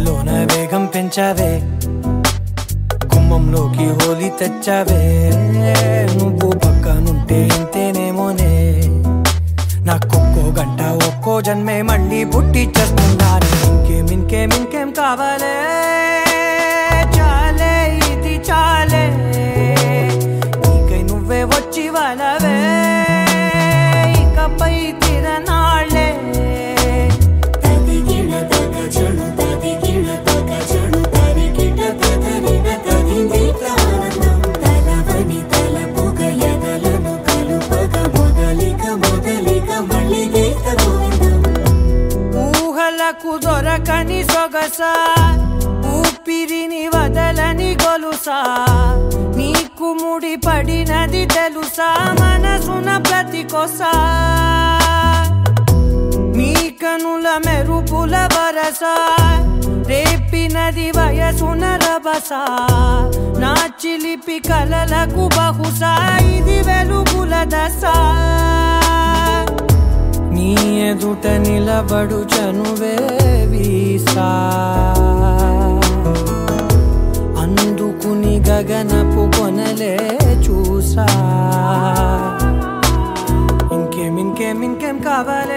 గుండెలోన వేగం పెంచావే గుమ్మంలోకి హోలీ తెచ్చావే నువ్వు పక్కనుంటే ఇంతేనేమోనే నాకొక్కో గంట ఒక్కో జన్మే మళ్ళీ పుట్టి చేస్తున్నాను ఇంకేం కావాలే చాలే ఇది చాలే నీకై నువ్వే వచ్చి వాళ్ళవే ఇకపై తిరనాళ్ళే ఊహలకు దొరకని సొగసా ఊపిరిని వదలని గొలుసా నీకు ముడి పడినది తెలుసా మనసున ప్రతి కొసా నీ కనుల మెరుపుల వరసా రేపినది వయసున రభసా నా చిలిపి కలలకు బహుశా ఇది వెలుగుల దశ నీ ఎదుట నిలబడు చనువే వీసా అందుకుని గగనపు కొనలే చూసా ఇంకేం కావాలి